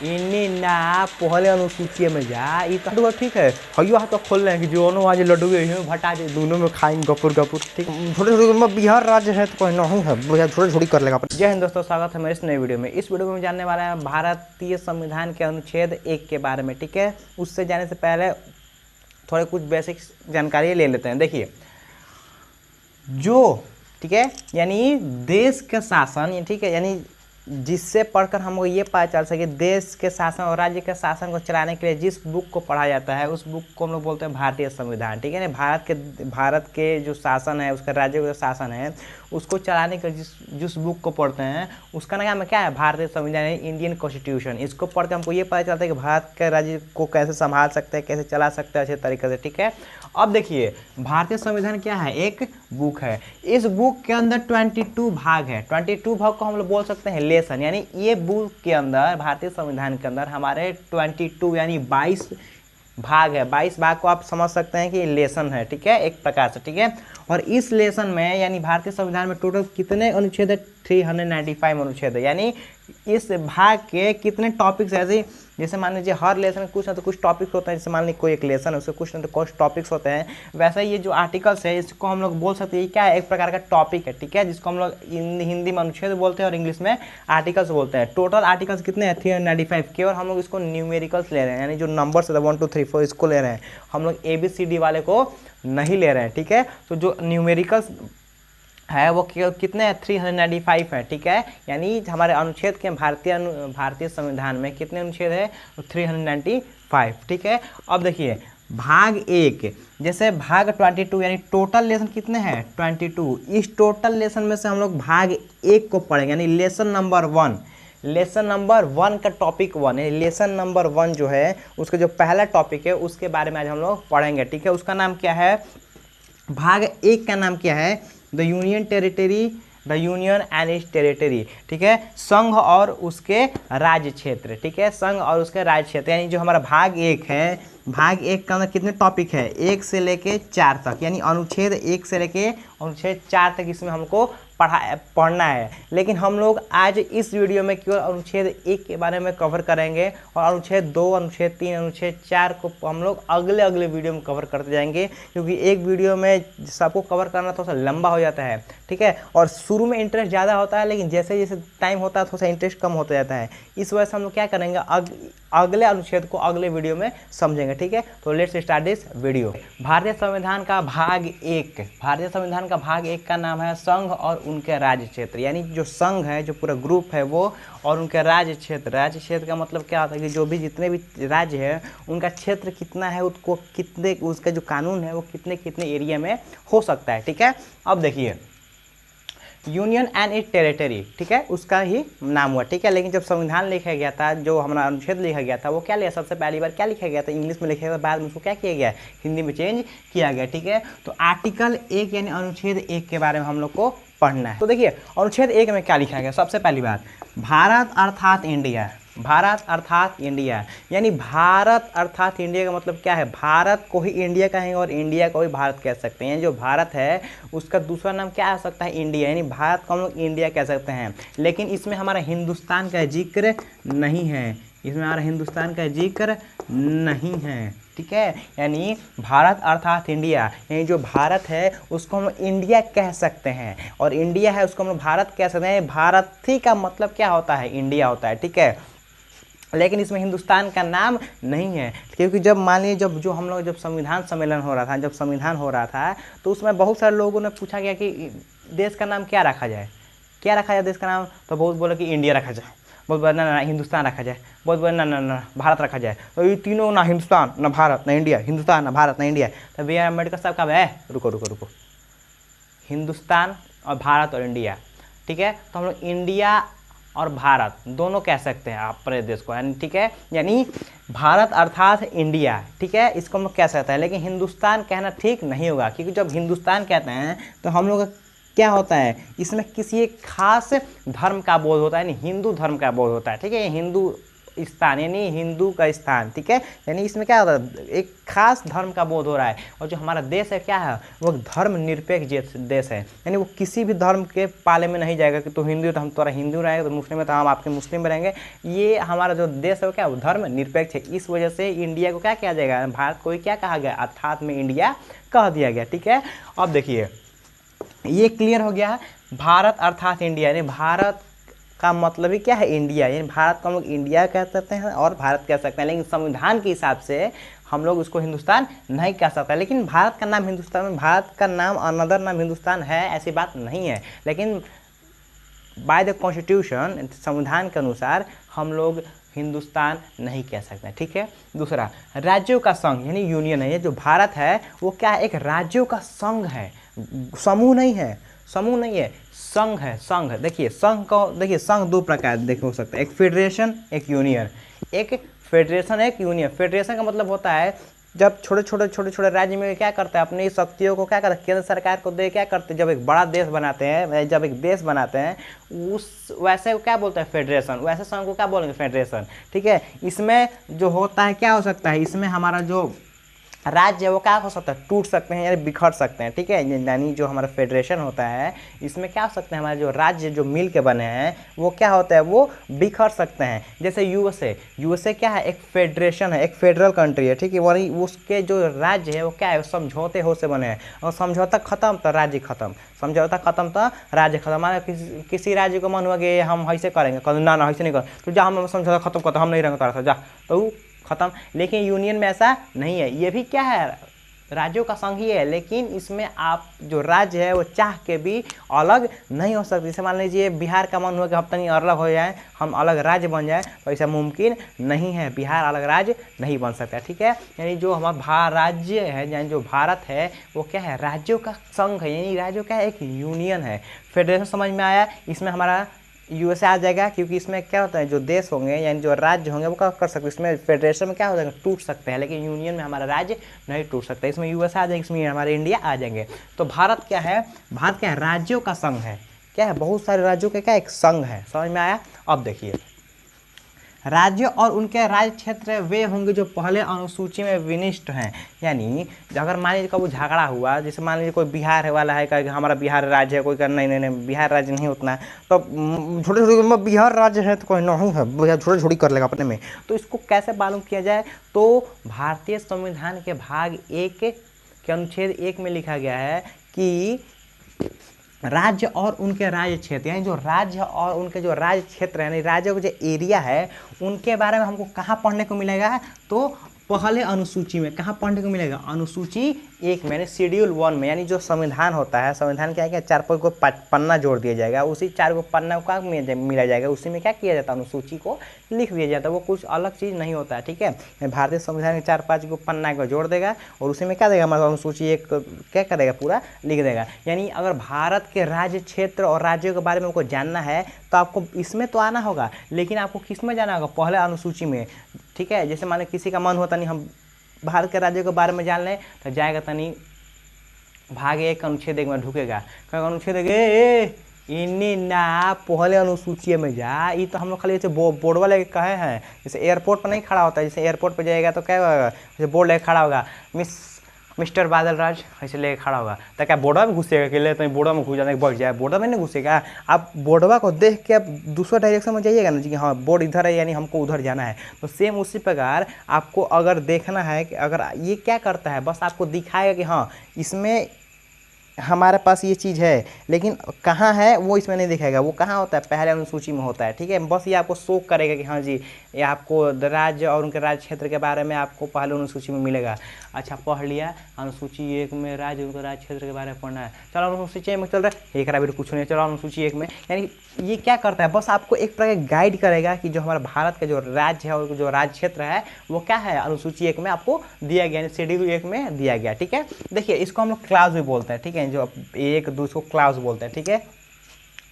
इन्नी ना पहले अनुसूची में जा ये तो ठीक है। हयो हाथ तो खोल रहे हैं कि जो आज लड्डू भटा दे दोनों में खाएंगे गपुर गपुर। ठीक छोटे छोटे बिहार राज्य है तो कोई नहीं है थोड़ी थोड़ी कर लेगा। जय हिंद दोस्तों, स्वागत है मेरे इस नए वीडियो में। इस वीडियो में जानने वाला है भारतीय संविधान के अनुच्छेद 1 के बारे में। ठीक है, उससे जाने से पहले थोड़े कुछ बेसिक जानकारी ले लेते हैं। देखिए जो ठीक है यानी देश के शासन, ठीक है, यानी जिससे पढ़कर हमको ये पता चल सके देश के शासन और राज्य के शासन को चलाने के लिए जिस बुक को पढ़ा जाता है उस बुक को हम लोग बोलते हैं भारतीय संविधान। ठीक है ना, भारत के जो शासन है, उसका राज्य का जो शासन है उसको चलाने के जिस बुक को पढ़ते हैं उसका नाम क्या है, भारतीय संविधान, इंडियन कॉन्स्टिट्यूशन। इसको पढ़ के हमको ये पता चलता है कि भारत के राज्य को कैसे संभाल सकते हैं, कैसे चला सकते हैं अच्छे तरीके से। ठीक है, अब देखिए भारतीय संविधान क्या है, एक बुक है। इस बुक के अंदर 22 भाग है। 22 भाग को हम लोग बोल सकते हैं लेसन, यानी ये बुक के अंदर भारतीय संविधान के अंदर हमारे 22 यानी 22 भाग है। 22 भाग को आप समझ सकते हैं कि लेसन है। ठीक है, एक प्रकार से। ठीक है, और इस लेसन में यानी भारतीय संविधान में टोटल कितने अनुच्छेद है, 395 अनुच्छेद है। यानी इस भाग के कितने टॉपिक्स ऐसे, जैसे मान लीजिए हर लेसन में कुछ ना तो कुछ टॉपिक्स होता है। जैसे मान लीजिए कोई एक लेसन है उससे कुछ ना तो कुछ टॉपिक्स होते हैं, वैसे ये जो आर्टिकल्स है इसको हम लोग बोल सकते हैं क्या है, एक प्रकार का टॉपिक है। ठीक है, जिसको हम लोग हिंदी में अनुच्छेद बोलते हैं और इंग्लिश में आर्टिकल्स बोलते हैं। टोटल आर्टिकल्स कितने हैं, 395। केवल हम लोग इसको न्यूमेरिकल्स ले रहे हैं, यानी जो नंबर्स है 1 2 3 4 इसको ले रहे हैं, हम लोग ABCD वाले को नहीं ले रहे हैं। ठीक है, तो जो न्यूमेरिकल्स है वो कितने हैं, 395 है। ठीक है, यानी हमारे अनुच्छेद के भारतीय संविधान में कितने अनुच्छेद है, 395। ठीक है, अब देखिए भाग 1, जैसे भाग 22 यानी टोटल लेसन कितने हैं, 22। इस टोटल लेसन में से हम लोग भाग 1 को पढ़ेंगे, यानी लेसन नंबर 1। लेसन नंबर 1 का टॉपिक 1 है। लेसन नंबर 1 जो है उसका जो पहला टॉपिक है उसके बारे में आज हम लोग पढ़ेंगे। ठीक है, उसका नाम क्या है, भाग 1 का नाम क्या है, the union territory, the union and it's territory. ठीक है, संघ और उसके राज्य क्षेत्र। ठीक है, संघ और उसके राज्य क्षेत्र, यानी जो हमारा भाग 1 है, भाग 1 का अंदर कितने टॉपिक है, 1 से लेके 4 तक, यानी अनुच्छेद 1 से लेके अनुच्छेद 4 तक इसमें हमको पढ़ना है। लेकिन हम लोग आज इस वीडियो में केवल अनुच्छेद 1 के बारे में कवर करेंगे और अनुच्छेद 2, अनुच्छेद 3, अनुच्छेद 4 को हम लोग अगले वीडियो में कवर करते जाएंगे, क्योंकि एक वीडियो में सबको कवर करना थोड़ा सा लंबा हो जाता है। ठीक है, और शुरू में इंटरेस्ट ज़्यादा होता है, लेकिन जैसे जैसे टाइम होता है थोड़ा सा इंटरेस्ट कम होता जाता है। इस वजह से हम लोग क्या करेंगे, अगले अनुच्छेद को अगले वीडियो में समझेंगे। ठीक है, तो लेट्स स्टार्ट दिस वीडियो। भारतीय संविधान का भाग 1, भारतीय संविधान का भाग 1 का नाम है संघ और उनके राज्य क्षेत्र। यानी जो संघ है, जो पूरा ग्रुप है वो, और उनके राज्य क्षेत्र। राज्य क्षेत्र का मतलब क्या होता है कि जो भी जितने भी राज्य है उनका क्षेत्र कितना है, उसको कितने, उसका जो कानून है वो कितने कितने एरिया में हो सकता है। ठीक है, अब देखिए यूनियन एंड इट टेरिटरी, ठीक है, उसका ही नाम हुआ। ठीक है, लेकिन जब संविधान लिखा गया था, जो हमारा अनुच्छेद लिखा गया था, वो क्या लिया, सबसे पहली बार क्या लिखा गया था, इंग्लिश में लिखा गया था, बाद में उसको क्या किया गया, हिंदी में चेंज किया गया। ठीक है, तो आर्टिकल 1 यानी अनुच्छेद 1 के बारे में हम लोग को पढ़ना है। तो देखिए अनुच्छेद 1 में क्या लिखा गया, सबसे पहली बात, भारत अर्थात इंडिया। भारत अर्थात इंडिया, यानी भारत अर्थात इंडिया का मतलब क्या है, भारत को ही इंडिया कहेंगे और इंडिया को ही भारत कह सकते हैं। जो भारत है उसका दूसरा नाम क्या हो सकता है, इंडिया, यानी भारत को हम लोग इंडिया कह सकते हैं। लेकिन इसमें हमारा हिंदुस्तान का जिक्र नहीं है, इसमें हमारा हिंदुस्तान का जिक्र नहीं है। ठीक है, यानी भारत अर्थात इंडिया, यानी जो भारत है उसको हम इंडिया कह सकते हैं, और इंडिया है उसको हम भारत कह सकते हैं। भारत ही का मतलब क्या होता है, इंडिया होता है। ठीक है, लेकिन इसमें हिंदुस्तान का नाम नहीं है, क्योंकि जब मान लीजिए जब संविधान सम्मेलन हो रहा था, जब संविधान हो रहा था, तो उसमें बहुत सारे लोगों ने पूछा गया कि देश का नाम क्या रखा जाए, क्या रखा जाए देश का नाम, तो बहुत बोले कि इंडिया रखा जाए, बहुत बोले ना हिंदुस्तान रखा जाए, बहुत बोले ना भारत रखा जाए। तो ये तीनों, ना हिंदुस्तान ना भारत ना इंडिया, हिंदुस्तान ना भारत ना इंडिया। तो BR अम्बेडकर साहब का है, रुको, हिंदुस्तान और भारत और इंडिया। ठीक है, तो हम लोग इंडिया और भारत दोनों कह सकते हैं अपने देश को, यानी ठीक है, यानी भारत अर्थात इंडिया। ठीक है, इसको हम लोग कह सकते हैं, लेकिन हिंदुस्तान कहना ठीक नहीं होगा, क्योंकि जब हिंदुस्तान कहते हैं तो हम लोग क्या होता है, इसमें किसी एक खास धर्म का बोध होता है, यानी हिंदू धर्म का बोध होता है। ठीक है, हिंदू स्थान यानी हिंदू का स्थान, ठीक है। यानी इसमें क्या होता है, एक खास धर्म का बोध हो रहा है। और जो हमारा देश है क्या है, वो धर्म निरपेक्ष देश है, यानी वो किसी भी धर्म के पाले में नहीं जाएगा कि तो हिंदू है तो हम तुम्हारा हिंदू रहेंगे, तो मुस्लिम है तो हम आपके मुस्लिम रहेंगे। ये हमारा जो देश है वो क्या, धर्म निरपेक्ष है। इस वजह से इंडिया को क्या किया जाएगा, भारत को ही क्या कहा गया, अर्थात में इंडिया कह दिया गया, ठीक है। अब देखिए ये क्लियर हो गया, भारत अर्थात इंडिया, यानी भारत का मतलब ही क्या है, इंडिया, यानी भारत को हम लोग इंडिया कह सकते हैं और भारत कह सकते हैं। लेकिन संविधान के हिसाब से हम लोग उसको हिंदुस्तान नहीं कह सकते। लेकिन भारत का नाम हिंदुस्तान, भारत का नाम अनदर नाम हिंदुस्तान है, ऐसी बात नहीं है। लेकिन बाय द कॉन्स्टिट्यूशन, संविधान के अनुसार हम लोग हिंदुस्तान नहीं कह सकते, ठीक है। दूसरा, राज्यों का संघ यानी यूनियन है। ये जो भारत है वो क्या है, एक राज्यों का संघ है, समूह नहीं है, समूह नहीं है, संघ है, संघ। देखिए संघ को, देखिए संघ दो प्रकार देखे हो सकते हैं, एक फेडरेशन एक यूनियन। एक फेडरेशन एक यूनियन। फेडरेशन का मतलब होता है जब छोटे छोटे राज्य में क्या करते हैं, अपनी शक्तियों को क्या करते हैं, केंद्र सरकार को दे क्या करते हैं, जब एक बड़ा देश बनाते हैं, जब एक देश बनाते हैं उस वैसे क्या बोलते हैं, फेडरेशन। वैसे संघ को क्या बोलेंगे, फेडरेशन, ठीक है। इसमें जो होता है क्या हो सकता है, इसमें हमारा जो राज्य है वो क्या हो सकता है, टूट सकते हैं या बिखर सकते हैं, ठीक है। यानी जो हमारा फेडरेशन होता है इसमें क्या हो सकते हैं, हमारे जो राज्य जो मिल के बने हैं वो क्या होता है, वो बिखर सकते हैं। जैसे यूएसए क्या है, एक फेडरेशन है, एक फेडरल कंट्री है, ठीक है। वही उसके जो राज्य है वो क्या है, समझौते हो से बने हैं, और समझौता खत्म तो राज्य खत्म, समझौता खत्म तो राज्य खत्म। माना किसी राज्य को मन हुआ कि हम ऐसे करेंगे, ना ऐसे नहीं कर, तो जा हम समझौता खत्म करते, हम नहीं रहेंगे तारा जा, तो खत्म। लेकिन यूनियन में ऐसा नहीं है, ये भी क्या है, राज्यों का संघ ही है, लेकिन इसमें आप जो राज्य है वो चाह के भी अलग नहीं हो सकते। जैसे मान लीजिए बिहार का मन हुआ कि हम तनी अलग हो जाए, हम अलग राज्य बन जाए, तो ऐसा मुमकिन नहीं है, बिहार अलग राज्य नहीं बन सकता, ठीक है। यानी जो हमारा राज्य है, यानी जो भारत है वो क्या है, राज्यों का संघ है, यानी राज्यों का एक यूनियन है। फेडरेशन समझ में आया, इसमें हमारा यूएसए आ जाएगा, क्योंकि इसमें क्या होता है, जो देश होंगे यानी जो राज्य होंगे वो क्या कर सकते हैं, इसमें फेडरेशन में क्या हो जाएगा, टूट सकते हैं, लेकिन यूनियन में हमारा राज्य नहीं टूट सकता। इसमें यूएसए आ जाएंगे, इसमें हमारे इंडिया आ जाएंगे। तो भारत क्या है, भारत क्या है, राज्यों का संघ है, क्या है, बहुत सारे राज्यों का क्या एक संघ है, समझ में आया। अब देखिए राज्य और उनके राज्य क्षेत्र वे होंगे जो पहले अनुसूची में विनिष्ट हैं। यानी अगर मान लीजिए कभी झगड़ा हुआ, जैसे मान लीजिए कोई बिहार वाला है कहेगा हमारा बिहार राज्य है, कोई कर नहीं बिहार राज्य नहीं उतना, तो छोटे बिहार राज्य है तो कोई नहीं है, बिहार छोटी कर लेगा अपने में। तो इसको कैसे मालूम किया जाए, तो भारतीय संविधान के भाग 1 के अनुच्छेद 1 में लिखा गया है कि राज्य और उनके राज्य क्षेत्र, यानी जो राज्य और उनके जो राज्य क्षेत्र यानी राज्यों का जो एरिया है उनके बारे में हमको कहाँ पढ़ने को मिलेगा, तो पहले अनुसूची में। कहाँ पढ़ने को मिलेगा, अनुसूची 1 में, यानी शेड्यूल 1 में। यानी जो संविधान होता है, संविधान क्या है, 4 को पन्ना जोड़ दिया जाएगा, उसी 4 को पन्ना को क्या मिला जाएगा, उसी में क्या किया जाता है, अनुसूची को लिख दिया जाता है। वो कुछ अलग चीज़ नहीं होता है, ठीक है। भारतीय संविधान के 4-5 को पन्ना को जोड़ देगा और उसी में क्या देगा, हमारा अनुसूची 1 क्या करेगा, पूरा लिख देगा। यानी अगर भारत के राज्य क्षेत्र और राज्यों के बारे में आपको जानना है तो आपको इसमें तो आना होगा, लेकिन आपको किस में जाना होगा, पहले अनुसूची में, ठीक है। जैसे माने किसी का मन होता नहीं हम भारत के राज्यों के बारे में जान लें, तो जाएगा तनी भाग 1 अनुच्छेद 1 में ढुकेगा, अनुच्छेद इन्नी ना पहले अनुसूची में जा। ये तो हम लोग खाली जैसे बोर्ड वाले कहे हैं, जैसे एयरपोर्ट पर नहीं खड़ा होता है, जैसे एयरपोर्ट पर जाएगा तो क्या होगा, जैसे बोर्ड लेके खड़ा होगा, मिस्टर बादल राज ऐसे लेके खड़ा होगा, तो क्या बोर्डवा में घुसेगा कि ले तो बोर्डवा में घुस जाने बढ़ जाए, बोर्डवा में नहीं घुसेगा। आप बोर्डवा को देख के आप दूसरा डायरेक्शन में जाइएगा ना जी, हाँ बोर्ड इधर है यानी हमको उधर जाना है। तो सेम उसी प्रकार आपको अगर देखना है कि अगर ये क्या करता है, बस आपको दिखाएगा कि हाँ इसमें हमारे पास ये चीज़ है, लेकिन कहाँ है वो इसमें नहीं दिखाएगा, वो कहाँ होता है, पहले अनुसूची में होता है, ठीक है। बस ये आपको शो करेगा कि हाँ जी ये आपको राज्य और उनके राज्य क्षेत्र के बारे में आपको पहले अनुसूची में मिलेगा। अच्छा पढ़ लिया, अनुसूची 1 में राज्य उनके राज्य क्षेत्र के बारे में पढ़ना है, चलो अनुसूची 1 में चल रहा है, एक भी कुछ नहीं, चलो अनुसूची 1 में। यानी ये क्या करता है, बस आपको एक प्रकार गाइड करेगा कि जो हमारा भारत का जो राज्य है और जो राज्य क्षेत्र है वो क्या है, अनुसूची 1 में आपको दिया गया, यानी शेड्यूल 1 में दिया गया, ठीक है। देखिए इसको हम लोग क्लास भी बोलते हैं, ठीक है, जो 1-2 को क्लास बोलते हैं, ठीक है।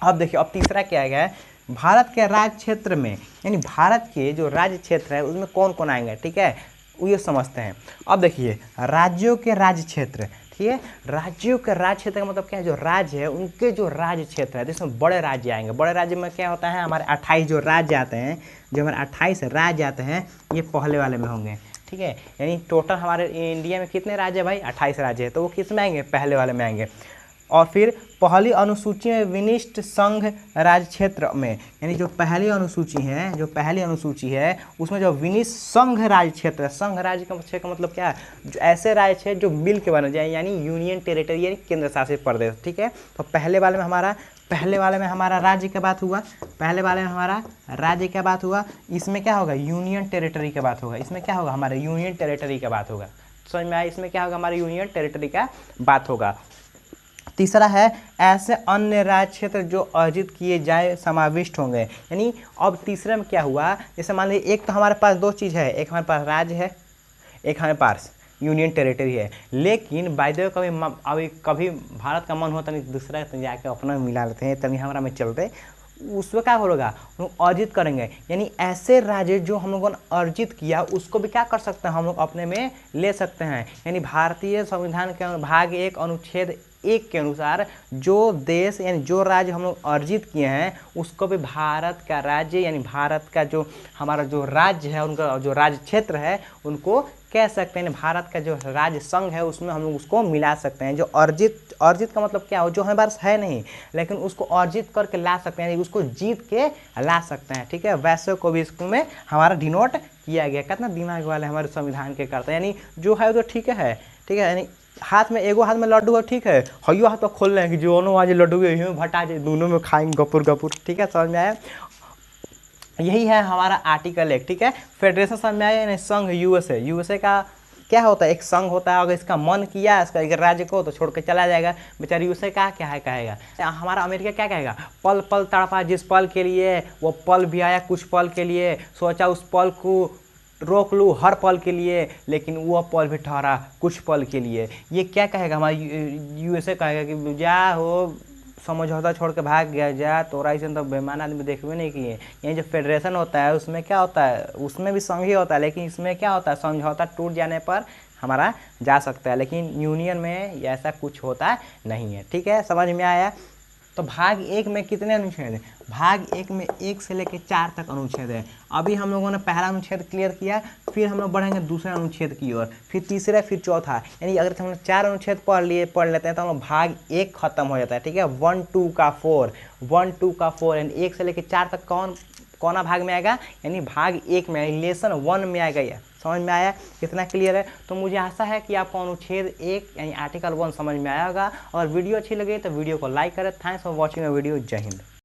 अब देखिए अब तीसरा क्या है, भारत के राज्य क्षेत्र में, यानी भारत के जो राज्य क्षेत्र है उसमें कौन कौन आएंगे, ठीक है, वो ये समझते हैं। अब देखिए राज्यों के राज्य क्षेत्र, ठीक ठीक है। राज्यों के राज्य क्षेत्र का मतलब क्या है, जो राज्य है उनके जो राज्य क्षेत्र है, जिसमें बड़े राज्य आएंगे। बड़े राज्य में क्या होता है, हमारे 28 जो राज्य आते हैं, जो हमारे 28 राज्य आते हैं, ये पहले वाले में होंगे, ठीक है। यानी टोटल हमारे इंडिया में कितने राज्य है भाई, 28 राज्य है, तो वो किस में आएंगे, पहले वाले में आएंगे। और फिर पहली अनुसूची में विशिष्ट संघ राज्य क्षेत्र में, यानी जो पहली अनुसूची है, उसमें जो विशिष्ट संघ राज्य क्षेत्र है, संघ राज्य का क्षेत्र का मतलब क्या है, जो ऐसे राज्य क्षेत्र जो मिल के बन जाए, यानी यूनियन टेरिटरी यानी केंद्र शासित प्रदेश, ठीक है। तो पहले वाले में हमारा राज्य की बात हुआ, इसमें क्या होगा, यूनियन टेरिटरी की बात होगा, इसमें क्या होगा, हमारे यूनियन टेरिटरी की बात होगा, समझ में आया, इसमें क्या होगा, हमारे यूनियन टेरिटरी का बात होगा। तीसरा है ऐसे अन्य राज्य क्षेत्र जो अर्जित किए जाए समाविष्ट होंगे, यानी अब तीसरे में क्या हुआ, जैसे मान लीजिए एक तो हमारे पास दो चीज़ है, एक हमारे पास राज्य है, एक हमारे पास यूनियन टेरिटरी है, लेकिन बाय द वे कभी भारत का मन होता नहीं दूसरा तो जाके अपना मिला लेते हैं, तभी हमारा में चलते, उसमें क्या होगा, हम लोग अर्जित करेंगे, यानी ऐसे राज्य जो हम लोगों ने अर्जित किया उसको भी क्या कर सकते हैं, हम लोग अपने में ले सकते हैं। यानी भारतीय संविधान के भाग 1 अनुच्छेद 1 के अनुसार जो देश यानी जो राज्य हम लोग अर्जित किए हैं उसको भी भारत का राज्य, यानी भारत का जो हमारा जो राज्य है, उनका जो राज्य क्षेत्र है उनको कह सकते हैं। भारत का जो राज्य संघ है उसमें हम लोग उसको मिला सकते हैं। जो अर्जित का मतलब क्या हो, जो हमारे पास है नहीं लेकिन उसको अर्जित करके ला सकते हैं, यानी उसको जीत के ला सकते हैं, ठीक है। वैसे को भी इसको में हमारा डिनोट किया गया, कितना दिमाग वाले हमारे संविधान के करते हैं, यानी जो है तो ठीक है, यानी हाथ में एगो हाथ में लड्डू है, ठीक है, हइयो हाथ तो खोल रहे हैं कि दोनों आज लड्डू यही में भटा जाए, दोनों में खाएंगे गपुर, ठीक है, समझ में आया। यही है हमारा आर्टिकल 1, ठीक है। फेडरेशन समझ में आया, यानी संघ यूएसए का क्या होता है, एक संघ होता है, अगर इसका मन किया इसका एक राज्य को तो छोड़ के चला जाएगा, बेचारा यूएसए का क्या है कहेगा। हमारा अमेरिका क्या कहेगा, पल पल तड़पा जिस पल के लिए, वो पल भी आया कुछ पल के लिए, सोचा उस पल को रोक लूँ हर पल के लिए, लेकिन वो पल भी ठहरा कुछ पल के लिए। ये क्या कहेगा, हमारा यूएसए कहेगा कि जा हो समझौता छोड़ के भाग गया, जा तोरा ऐसे तो बेईमान आदमी देखबे नहीं किए। ये जो फेडरेशन होता है उसमें क्या होता है, उसमें भी संघ ही होता है, लेकिन इसमें क्या होता है, समझौता टूट जाने पर हमारा जा सकता है, लेकिन यूनियन में ऐसा कुछ होता नहीं है, ठीक है, समझ में आया। तो भाग 1 में कितने अनुच्छेद हैं, भाग 1 में 1 से लेकर 4 तक अनुच्छेद है। अभी हम लोगों ने पहला अनुच्छेद क्लियर किया, फिर हम लोग बढ़ेंगे दूसरे अनुच्छेद की ओर, फिर तीसरा, फिर चौथा, यानी अगर हम लोग 4 अनुच्छेद पढ़ लेते हैं तो हम लोग भाग 1 खत्म हो जाता है, ठीक है। 1 2 का 4 यानी 1 से लेकर 4 तक कौन भाग में आएगा, यानी भाग 1 में लेसन 1 में आएगा। ये समझ में आया, कितना क्लियर है। तो मुझे आशा है कि आपको अनुच्छेद 1 यानी आर्टिकल 1 समझ में आया होगा। और वीडियो अच्छी लगी तो वीडियो को लाइक करें। Thanks for watching a video. जय हिंद।